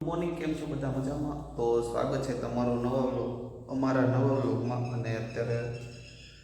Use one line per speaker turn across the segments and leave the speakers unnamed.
Morning કેમ છો બધા મજામાં? તો સ્વાગત છે તમારું નવા વ્લોગ અમારા નવા વ્લોગમાં. અને અત્યારે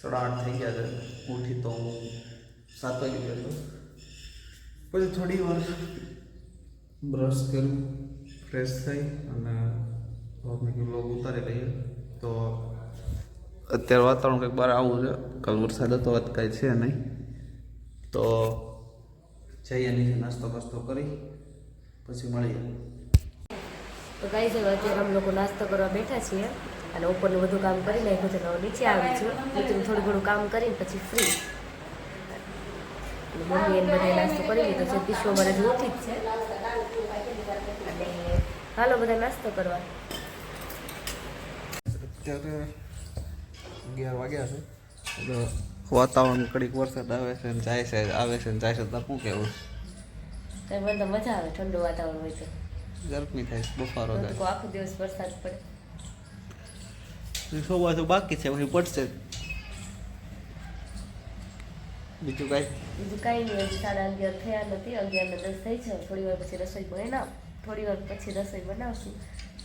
8:30 થઈ ગયા છે. ઉઠી તો હું 7 વાગે ગયો હતો. પછી થોડી વાર બ્રશ કર્યું, ફ્રેશ થઈ અને મેં વ્લોગ ઉતારી લઈએ. તો અત્યારે વાતાવરણ કંઈક બહાર આવું છે. કાલ વરસાદ હતો, વાત કાંઈ છે નહીં. તો જઈએ નીચે નાસ્તો બાસ્તો કરી પછી મળીએ.
તો ગાઈસ હવે અત્યારે અમે લોકો નાસ્તો કરવા બેઠા છીએ અને ઉપરનું બધું કામ કરી નાખ્યું છે. તો નીચે આવી છું, નીચેનું થોડું ઘણું કામ કરીને પછી ફ્રી. મમ્મી એને બધા નાસ્તો કરી લીધો છે. પીશો મારે જોતી જ છે. અને હાલો બધા નાસ્તો કરવા.
અત્યારે 11 વાગ્યા છે. એટલે વાતાવરણ કડીક વરસાદ આવે છે ને જાય છે, આવે છે ને જાય છે. તો શું કહેવું?
કંઈ મને તો મજા આવે ઠંડુ વાતાવરણ હોય તો.
ગરમી થાય, બફારો થાય.
આખો દિવસ વરસાદ પડે.
સોવા તો બાકી છે, પછી પડશે. બીજું કાંઈ
નહીં. હજી 11:30 થયા નથી, 11:10 થઈ છે. થોડી વાર પછી રસોઈ બનાવ, થોડી વાર પછી રસોઈ બનાવશું,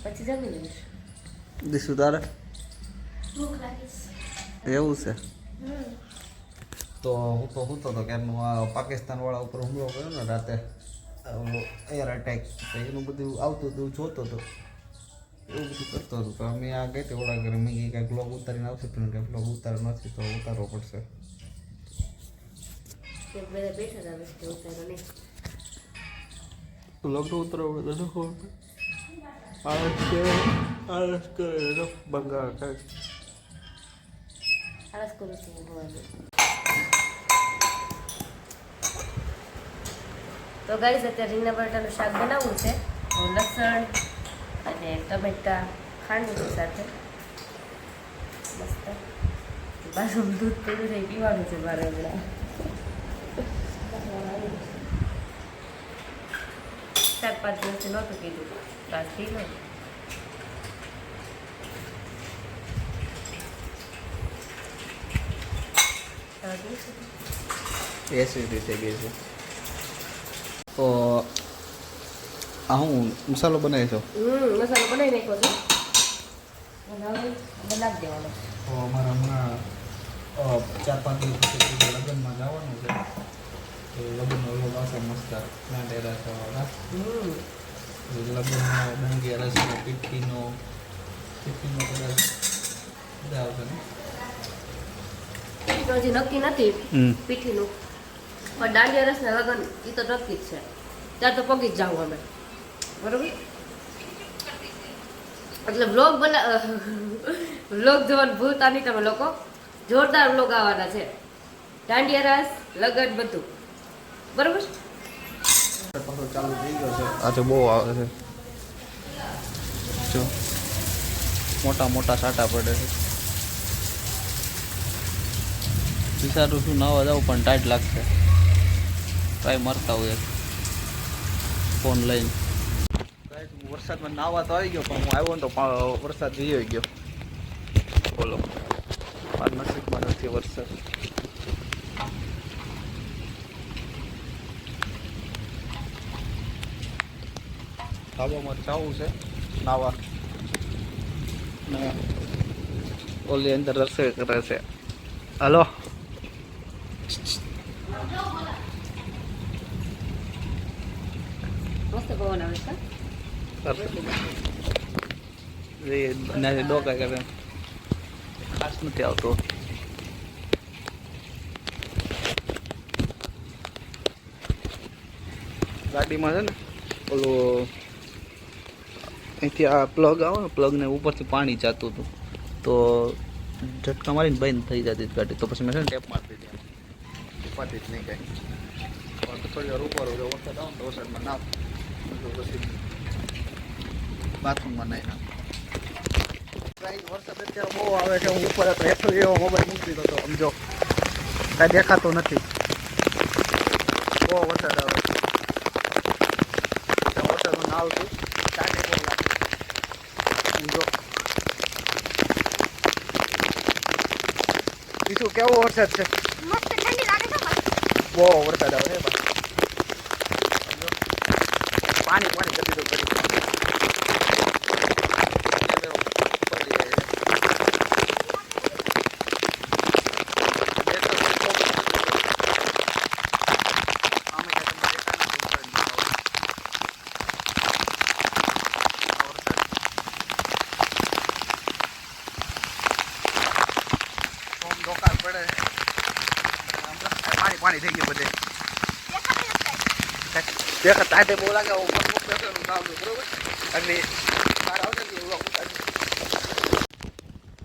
પછી જમી લઈશું.
દીશું તારે
ભૂખ લાગી
એવું છે? તો હું તો હતો ક્યારનું આ પાકિસ્તાન વાળા ઉપર હુમલો કર્યો ને રાતે, એર અટેક, એનું બધું આવતું હતું, જોતો હતો, એવું બધું કરતો હતો. તો અમે આ ગઈ ઓળા ઘરે મેં કંઈક બ્લોગ ઉતારીને આવશે, પણ કંઈ બ્લોગ ઉતાર નથી તો ઉતારવો પડશે.
બધા બેઠા હતા ઉતારો નહીં.
બ્લોગ તો ઉતારવો પડે તો આળસ કરે બંગાળ કાંઈ
આળસ કરું છું હું. તો ગાઈસ અત્યારે રીંગણા બટાટાનું શાક બનાવવું છે. લસણ અને ટમેટા ખાંડું છે સાથે મસ્ત. બાજુમાં દૂધ પડ્યું છે, પીવાનું છે મારે હમણાં. 4-5 દિવસથી નહોતું કીધું, બસ પી લો.
એસિડિટી થઈ ગઈ છે. તો આ હું મસાલો બનાવી છો?
મસાલો બનાવી નાખ્યો છે. બનાવી દેવાનો.
તો અમારા હમણાં 4-5 દિવસ પછી લગ્નમાં જવાનું છે. તો લગ્નનો લોક આવશે મસ્ત નાંદેરા થવાના. લગ્નમાં દાંડિયા રસનો પીઠીનો કદાચ બધા આવશે ને.
તો હજી નક્કી નથી પીઠીનું, પણ દાંડિયા રસના લગ્ન એ તો નક્કી જ છે. ત્યાં તો પગી જ જાઉં અમે, બરોબર? એટલે વ્લોગ જોવાનું ભૂલતા નહીં તમે લોકો. જોરદાર વ્લોગ આવવાના છે. દાંડિયા રસ, લગ્ન બધું, બરોબર?
ચાલુ થઈ ગયો છે. આજે બહુ આવે છે, જો મોટા મોટા સાટા પડે છે. વિચારું શું નાવા જાઉં પણ ટાઈટ લાગશે. ટ્રાય મારતા હોય ફોન લઈને. વરસાદમાં નાવા તો આવી ગયો, પણ હું આવ્યો ને તો વરસાદ જઈ ગયો. બોલો, મારા નસીબમાં નથી વરસાદ. ધાબામાં જવું છે નાવા ને ઓલી અંદર રસોઈ કરે છે. હાલો,
મસ્ત પવન આવે છે.
ડોકા કરે ખાસ નથી આવતો. ગાડીમાં છે ને ઓલું અહીંથી આ પ્લગ આવે ને, પ્લગને ઉપરથી પાણી જતું હતું, તો ઝટકા મારીને બંધ થઈ જતી હતી ગાડી. તો પછી મેં છે ને ટેપ મારતી હતી, ઉપાતી જ નહીં કાંઈ. પણ થોડી વાર ઉપર વરસાદ આવે ને તો વરસાદમાં નાખ, પછી બાથરૂમમાં નાહી નાખ. વરસાદ અત્યારે બહુ આવે છે. હું ઉપર હતો એટલો એવો મોબાઈલ મૂકી દીધો હતો, સમજો કાંઈ દેખાતો નથી. બહુ વરસાદ આવે. વરસાદમાં નાવ છું, ચાટે બહુ લાગે સમજો. બીજું કેવો વરસાદ છે? બહુ વરસાદ આવે છે. પાણી કરી દીધું. દેખા તાતે બહુ લાગે હું મત પેપરનું નામ દઉં બરોબર અને મારા આવશે ને એવું ઉતારી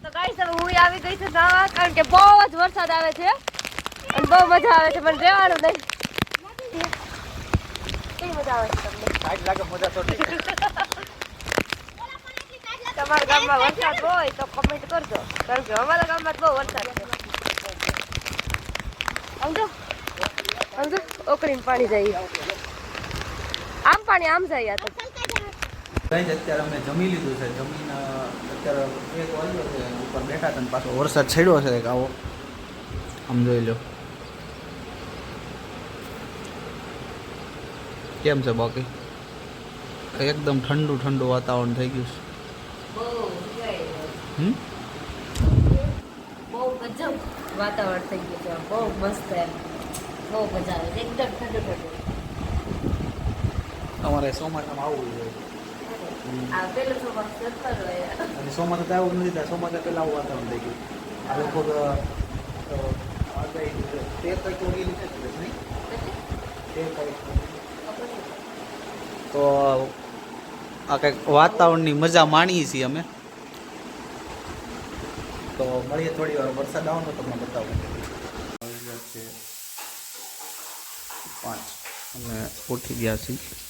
તો ગાઈસ હવે હું આવી ગઈ છું નાવા કારણ કે બહુ જ વરસાદ આવે છે અને બહુ મજા આવે છે મને રહેવાનું નહીં કેવી મજા આવે છે તમને
સાઈડ લાગે મજા તો ઠીક
તમારા ગામમાં વરસાદ હોય તો કમેન્ટ કરજો કારણ કે અમારા ગામમાં બહુ વરસાદ છે સમજો સમજો ઓકળીને પાણી જાય આમ પાણી આમ જાય આ તો
કઈ અત્યારે અમે જમી લીધું છે જમીને અત્યારે 1 વાગ્યો છે ઉપર બેઠા હતા પાછો વરસાદ છેડ્યો છે કે આવો આમ જોઈ લો કેમ છે બાકી એકદમ ઠંડુ ઠંડુ વાતાવરણ થઈ ગયું છે
બહુ ગજબ વાતાવરણ થઈ ગયું છે બહુ મસ્ત એમ બહુ મજા આવે છે એકદમ ઠંડુ ઠંડુ
અમારે ચોમાસામાં આવવું જોઈએ
આ પેલો ચોમાસું જતો હોય
અને ચોમાસા તો આવું નથી થાય ચોમાસા પહેલાં આવું વાતાવરણ થઈ ગયું આ લગભગ 13 તારીખ ઓગી છે નહીં 13 તારીખ તો આ કંઈક વાતાવરણની મજા માણીએ છીએ અમે તો મળીએ થોડી વાર વરસાદ આવવાનો તમને બતાવું છે 5 અને ઉઠી ગયા છીએ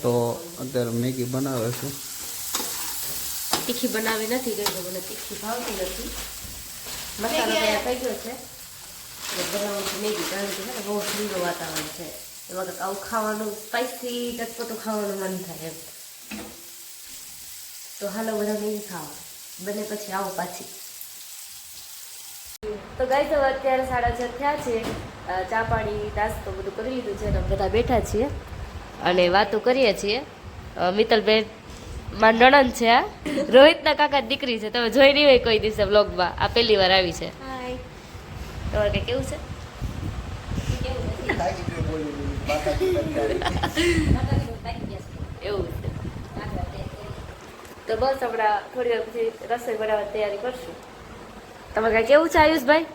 તો અત્યારે મેગી બનાવે છે
તીખી બનાવી નથી ગઈ મને તીખી ભાવતી નથી મસાલો તૈયાર થઈ ગયો છે બનાવું છું મેગી કારણ કે બહુ ઠંડુ વાતાવરણ છે એમાં કંઈક આવું ખાવાનું સ્પાઈસી ચટપટું ખાવાનું મન થાય એમ તો હાલો બધા મેગી ખાવા બને પછી આવો પાછી તો ગાઈસ હવે અત્યારે 6:30 થયા છે ચા પાણી નાસ્તો બધું કરી લીધું છે અને બધા બેઠા છીએ અને વાતો કરીએ છીએ મિત્તલબેન મારી નણંદ છે આ રોહિતના કાકા દીકરી છે તમે જોઈ નહીં હોય કોઈ દિવસે વ્લોગમાં આ પહેલી વાર આવી છે તમારે કંઈ કેવું છે એવું છે તો બસ હમણાં થોડી વાર પછી રસોઈ બનાવવાની તૈયારી કરશું તમારે કાંઈ કેવું છે આયુષભાઈ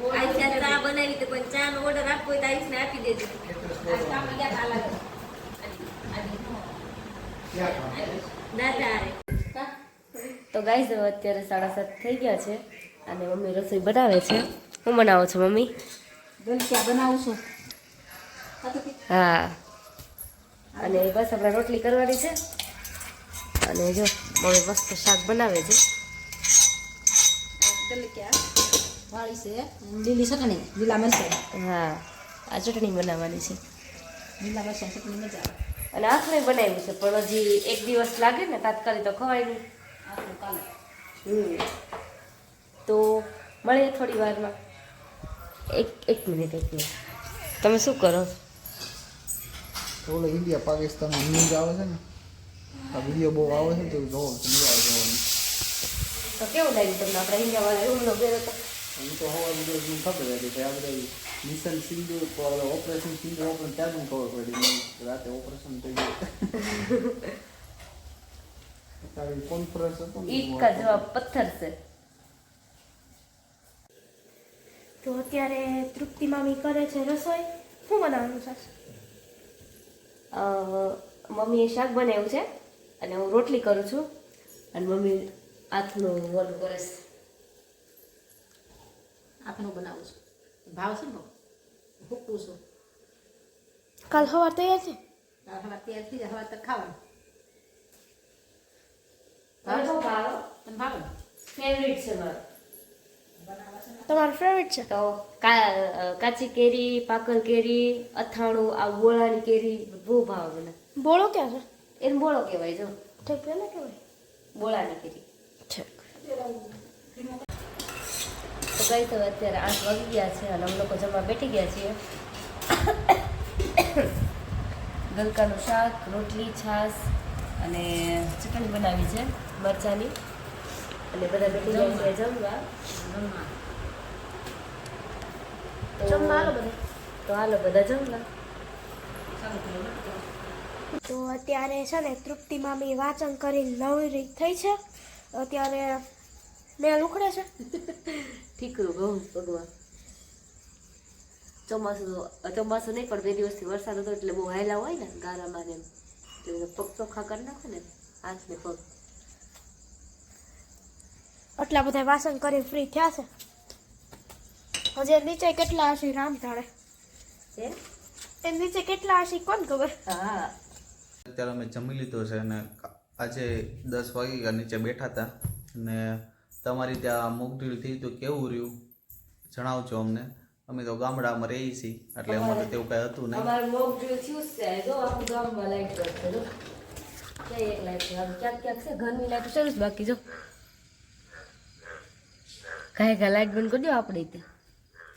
ચા બનાવી તો કોઈ ચા નો ઓર્ડર આપવો હોય તો આયુષને આપી દેજો
તો ગાઈસ હવે અત્યારે 7:30 થઈ ગયા છે અને મમ્મી રસોઈ બનાવે છે હું બનાવો છો મમ્મી
ગલક્યા બનાવું છું
હા અને બસ આપણે રોટલી કરવાની છે અને જો મમ્મી મસ્ત શાક બનાવે છે
ગલક્યા વાળી છે લીલી ચટણી લીલા મરચાં
હા આ ચટણી બનાવવાની છે
લીલા મરચાં ચટણી મજા આવે
અને આખરે બનાવ્યું છે પણ હજી 1 દિવસ લાગે ને તાત્કાલિક તો ખવાય નહીં
આપણું કાલે
તો મળીએ થોડી વારમાં એક મિનિટ તમે શું કરો
ઓલો ઇન્ડિયા પાકિસ્તાનમાં ન્યૂઝ આવે છે ને આ વિડીયો બહુ આવે છે તો જોવો મજા આવે જોવાની
તો કેવું લાગ્યું તમને આપણે ઇન્ડિયાવાળા હુમલો કર્યો હતો
હું તો હવા વિડીયો ખબર હતી કે આ બધા mission Sindhu operation Sindhu operation ત્યાં મને ખબર પડી રાતે ઓપરેશન થઈ ગયું તારી કોન્ફરન્સ હતો ને
ઈટ કા જવાબ પથ્થર છે
તો અત્યારે તૃપ્તિ મામી કરે છે રસોઈ શું બનાવવાનું છે
મમ્મીએ શાક બનાવ્યું છે અને હું રોટલી કરું છું અને મમ્મી હાથનું ઓલું કરે છે
આપણું બનાવું છું ભાવ છે ને ભૂકવું છું
કાલ સવાર તૈયાર છે
હવા તૈયાર થઈ જાય હવા તો ખાવાનું
હવે શું ભાવ
તને ભાવે ને
ફેવરિટ છે મારો
તમારું ફેવરેટ છે
તો કાચી કેરી પાકલ કેરી અથાણું આ બોળાની કેરી બહુ ભાવ મને
બોળો ક્યાં છે
એને બોળો કહેવાય જો
ઠીક પેલા કહેવાય
બોળાની કેરી
ઠીક
તો ગઈ તો અત્યારે 8 વાગી ગયા છે અને અમે લોકો જમવા બેઠી ગયા છીએ ગલકાનું શાક રોટલી છાશ અને ચટણી બનાવી છે મરચાંની અને બધા બેઠી ગયા છે જમવા
જમવા હાલો બધા
તો હાલો બધા જમવા
તો અત્યારે છે ને તૃપ્તિ મામી વાંચન કરી નવરી થઈ છે અત્યારે મેં ઉખડે છે
ઠીકરું ઘઉં ભગવાન ચોમાસું નહીં પણ 2 દિવસથી વરસાદ હતો એટલે બહુ હાયલા હોય ને ગારામાં ને એમ એટલે પગ ચોખ્ખા કરી નાખો ને હાથ ને પગ.
આટલા બધા વાસણ કરી ફ્રી થયા છે. હજી નીચે કેટલા હશે રામ જાણે.
હે
એ નીચે કેટલા હશે કોણ ખબર.
હા
અત્યારે અમે જમી લીધો છે અને આજે 10 વાગી ગયા, નીચે બેઠા હતા. અને તમારી ત્યાં મોકડ્રીલ થઈ તો કેવું રહ્યું જણાવજો અમને. અમે તો ગામડામાં રહીએ છીએ એટલે અમારે તેવું કાંઈ હતું નહીં.
અમારું મોક ડ્રીલ થયું છે. જો આખું ગામમાં લાઈટ કરશે. જો ક્યાંય એક લાઈટ છે, ક્યાંક ક્યાંક છે ઘરની લાઈટ સરસ, બાકી જો કાંઈ લાઈટ બંધ કરી દો આપણે ત્યાં.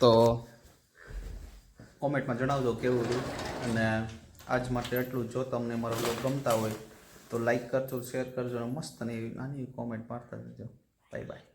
તો કોમેન્ટમાં જણાવજો કેવું રહ્યું. અને આજ માટે એટલું. જો તમને મારો બ્લોગ ગમતા હોય તો લાઈક કરજો, શેર કરજો અને મસ્ત અને નાની કોમેન્ટ મારતા જજો. Bye bye.